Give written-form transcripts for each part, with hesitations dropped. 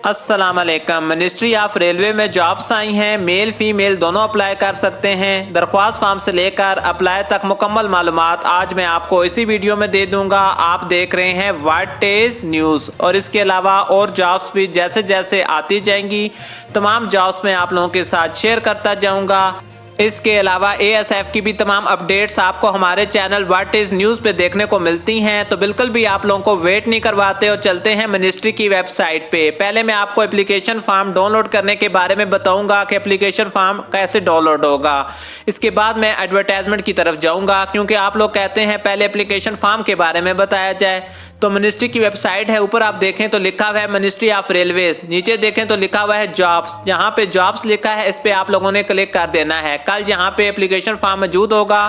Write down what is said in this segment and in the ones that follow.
अस्सलाम वालेकुम। Ministry of railway में जॉब्स आई हैं। मेल फीमेल दोनों अप्लाई कर सकते हैं। दरख्वास्त फॉर्म से लेकर अप्लाई तक मुकम्मल मालूमात आज मैं आपको इसी वीडियो में दे दूंगा। आप देख रहे हैं व्हाट इज न्यूज़। और इसके अलावा और जॉब्स भी जैसे जैसे आती जाएंगी तमाम जॉब्स में आप लोगों के साथ शेयर करता जाऊँगा। इसके अलावा ASF की भी तमाम अपडेट्स आपको हमारे चैनल व्हाट इज़ न्यूज़ पे देखने को मिलती हैं, तो बिल्कुल भी आप लोगों को वेट नहीं करवाते और चलते हैं मिनिस्ट्री की वेबसाइट पे। पहले मैं आपको एप्लीकेशन फॉर्म डाउनलोड करने के बारे में बताऊंगा कि एप्लीकेशन फॉर्म कैसे डाउनलोड होगा। इसके बाद मैं एडवर्टाइजमेंट की तरफ जाऊँगा, क्योंकि आप लोग कहते हैं पहले एप्लीकेशन फॉर्म के बारे में बताया जाए। तो मिनिस्ट्री की वेबसाइट है, ऊपर आप देखें तो लिखा हुआ है मिनिस्ट्री ऑफ रेलवेज, नीचे देखें तो लिखा हुआ है जॉब्स। जहाँ पे जॉब्स लिखा है इस पे आप लोगों ने क्लिक कर देना है। कल जहाँ पे एप्लीकेशन फॉर्म मौजूद होगा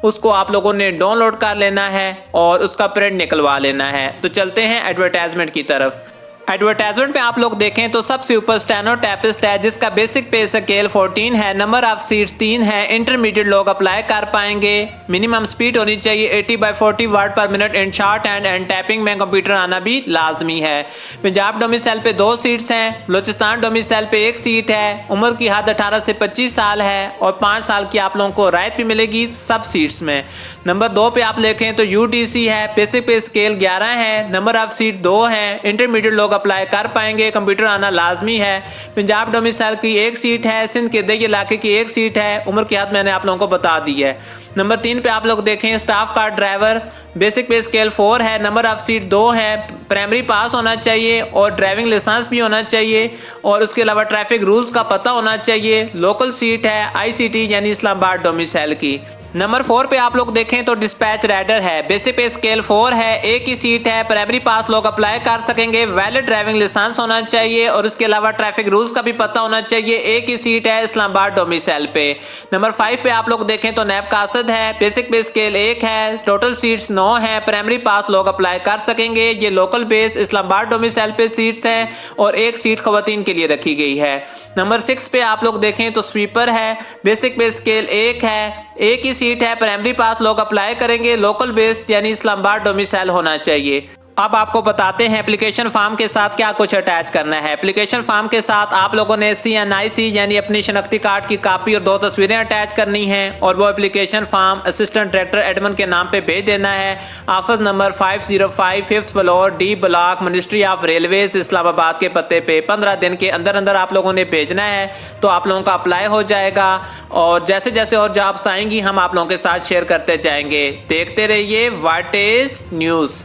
उसको आप लोगों ने डाउनलोड कर लेना है और उसका प्रिंट निकलवा लेना है। तो चलते हैं एडवर्टाइजमेंट की तरफ। एडवर्टाइजमेंट में आप लोग देखें तो सबसे ऊपर स्टेनो टाइपिस्ट है, जिसका बेसिक पे स्केल 14 है, नंबर ऑफ सीट्स 3 है। इंटरमीडिएट लोग अप्लाई कर पाएंगे। मिनिमम स्पीड होनी चाहिए 80/40 वर्ड पर minute in short and typing में कंप्यूटर आना भी लाजमी है। पंजाब डोमिसाइल पे 2 सीट्स हैं, बलोचिस्तान डोमिसाइल पे 1 सीट है। उम्र की हद 18 से 25 साल है और 5 साल की आप लोगों को रायत भी मिलेगी सब सीट्स में। नंबर 2 पे आप देखें तो UTC है, बेसिक पे स्केल 11 है, नंबर ऑफ सीट 2 है। इंटरमीडिएट लोग अप्लाई कर पाएंगे, कंप्यूटर आना लाजमी है। पंजाब डोमिसाइल की 1 सीट है, सिंध के दही इलाके की 1 सीट है। उम्र की हद मैंने आप लोगों को बता दी है। नंबर 3 पे आप लोग देखें स्टाफ कार ड्राइवर, बेसिक पे स्केल 4 है, नंबर ऑफ सीट 2 है। प्राइमरी पास होना चाहिए और ड्राइविंग लाइसेंस भी होना चाहिए और उसके अलावा ट्रैफिक रूल्स का पता होना चाहिए। लोकल सीट है ICT यानी इस्लामाबाद डोमिसाइल की। नंबर 4 पे आप लोग देखें तो डिस्पैच राइडर है, बेसिक पे स्केल 4 है, 1 ही सीट है। प्राइमरी पास लोग अप्लाई कर सकेंगे। वैलिड ड्राइविंग लाइसेंस होना चाहिए और उसके अलावा ट्रैफिक रूल्स का भी पता होना चाहिए। 1 ही सीट है इस्लामाबाद डोमिसाइल पे। नंबर 5 पे आप लोग देखें तो नैब कासद है, बेसिक पे स्केल 1 है, टोटल सीट्स 9 है। प्राइमरी पास लोग अप्लाई कर सकेंगे। ये लोकल बेस इस्लामाबाद डोमिसाइल पे सीट्स हैं और 1 सीट खवातीन के लिए रखी गई है। नंबर 6 पे आप लोग देखें तो स्वीपर है, बेसिक पे स्केल 1 है, 1 ही सीट है। प्राइमरी पास लोग अप्लाई करेंगे। लोकल बेस यानी इस्लामाबाद डोमिसाइल होना चाहिए। अब आपको बताते हैं एप्लीकेशन फॉर्म के साथ क्या कुछ अटैच करना है। एप्लीकेशन फॉर्म के साथ आप लोगों ने CNIC यानी अपनी शनाख्ती कार्ड की कॉपी और 2 तस्वीरें अटैच करनी हैं और वो application form assistant director admin के नाम पे भेज देना है। Office number 505 5th floor D block ministry of railways Islamabad के पते पे 15 दिन के अंदर अंदर आप लोगों ने भेजना है, तो आप लोगों का अप्लाई हो जाएगा। और जैसे जैसे और जॉब्स आएंगी हम आप लोगों के साथ शेयर करते जाएंगे। देखते रहिए व्हाट इज न्यूज़।